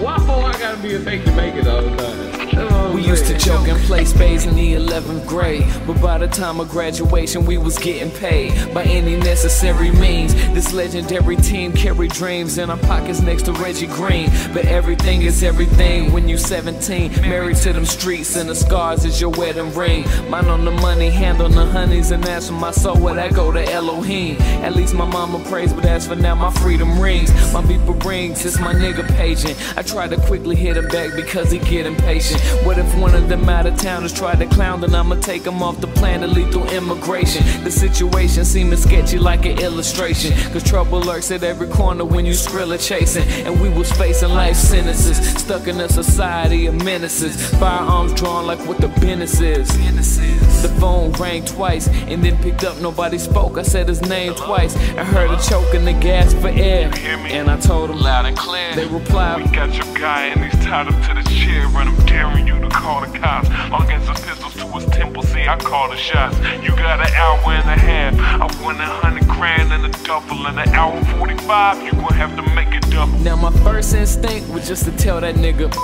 Why I gotta be a fake Jamaican all the time? We used to joke and play spades in the 11th grade, but by the time of graduation we was getting paid by any necessary means. This legendary team carried dreams in our pockets next to Reggie Green. But everything is everything when you 17, married to them streets, and the scars is your wedding ring. Mine on the money, hand on the honeys, and as for my soul, well, that go to Elohim. At least my mama prays, but as for now, my freedom rings. My beeper rings, it's my nigga paging. I try to quickly hit him back because he get impatient. What if one of them out of towners tried to clown? Then I'ma take him off the planet, lethal immigration. The situation seeming sketchy like an illustration, cause trouble lurks at every corner when you Skrilla chasing. And we was facing life sentences, stuck in a society of menaces. Firearms drawn like what the business is. The phone rang twice and then picked up, nobody spoke. I said his name twice. I heard a choke in the gas for air, and I told him loud and clear. They replied, "We got your guy and he's tied up to the chair, and I'm daring you to call the cops. Long as the pistols to his temple, see I call the shots. You got an hour and a half. I won 100 grand and a duffel. In an hour 45, you gon' have to make it double." Now my first instinct was just to tell that nigga,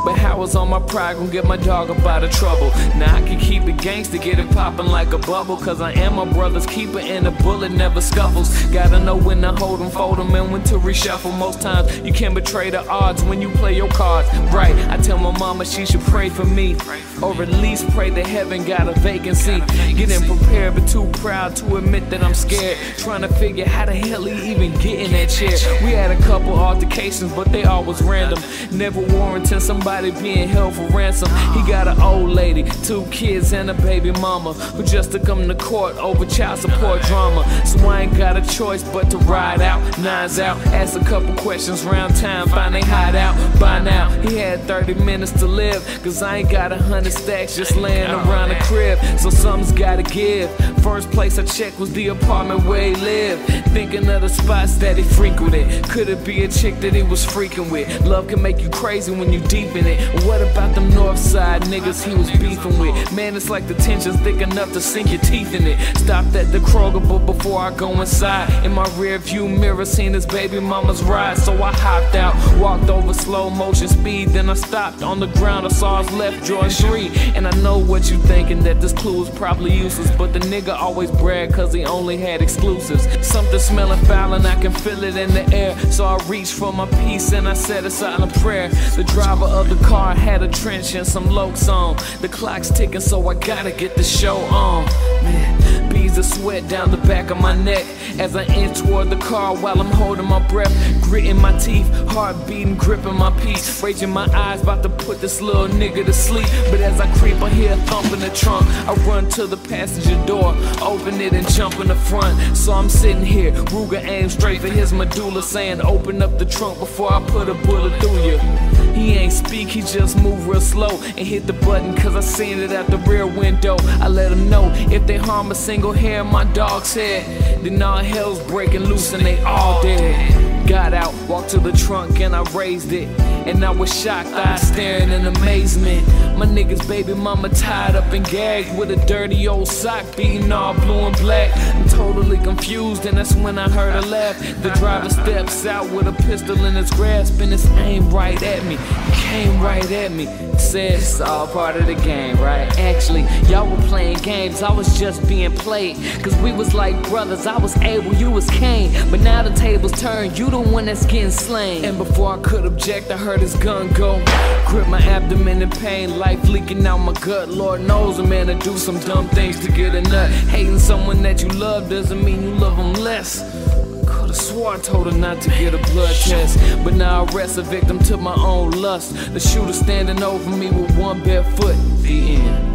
but how was on my pride gon' get my dog up out of trouble? Now I can keep it gangsta, get it poppin' like a bubble, cause I am my brother's keeper and a bullet never scuffles. Gotta know when to hold 'em, fold 'em, and when to reshuffle. Most times you can't betray the odds when you play your cards right. I tell my mama she should pray for me, or at least pray that heaven got a vacancy. Getting prepared but too proud to admit that I'm scared, trying to figure how the hell he even get in that chair. We had a couple altercations but they all was random, never warranting somebody being held for ransom. He got an old lady, 2 kids and a baby mama, who just took him to court over child support drama. So I ain't got a choice but to ride out, nines out, ask a couple questions round town, find they hideout. By now he had 30 minutes to live, cause I ain't got 100 stacks just laying around the crib. So something's gotta give. First place I checked was the apartment where he lived, thinking of the spots that he frequented. Could it be a chick that he was freaking with? Love can make you crazy when you deep in it. What about them north side niggas he was beefing with? Man, it's like the tension's thick enough to sink your teeth in it. Stopped at the Kroger, but before I go inside, in my rear view mirror seen his baby mama's ride. So I hopped out, walked over slow motion speed, then I stopped on the ground. I saw his left Jordan 3, and I know what you thinking, that this clue is probably useless, but the nigga always brag cause he only had exclusives. Something smelling foul and I can feel it in the air, so I reached for my piece and I said a silent prayer. The driver of the car had a trench and some Lokes on. The clock's ticking, so I gotta get the show on. Man, beads of sweat down the back of my neck as I inch toward the car while I'm holding my breath, gritting my teeth, heart beating, gripping my piece, raging my eyes, about to put this little nigga to sleep. But as I creep, I hear a thump in the trunk. I run to the passenger door, open it and jump in the front. So I'm sitting here, Ruger aimed straight for his medulla, saying open up the trunk before I put a bullet through you. He ain't speak, he just moved real slow and hit the button cause I seen it out the rear window. I let him know if they harm a single hair in my dog's head, then all hell's breaking loose and they all dead. Got out, walked to the trunk and I raised it, and I was shocked, eyes staring in amazement. My nigga's baby mama tied up and gagged with a dirty old sock beating all blue and black. I'm totally confused and that's when I heard a laugh. The driver steps out with a pistol in his grasp and it's aimed right at me. He came right at me, said it's all part of the game, right? Actually, y'all were playing games, I was just being played, cause we was like brothers, I was Abel, you was Cain. But now the tables turned, you the one that's getting slain. And before I could object, I heard his gun go, grip my abdomen in pain, life leaking out my gut. Lord knows a man to do some dumb things to get a nut. Hating someone that you love doesn't mean you love them less. Could've swore I told her not to get a blood test, but now I rest a victim to my own lust. The shooter standing over me with one bare foot. The end.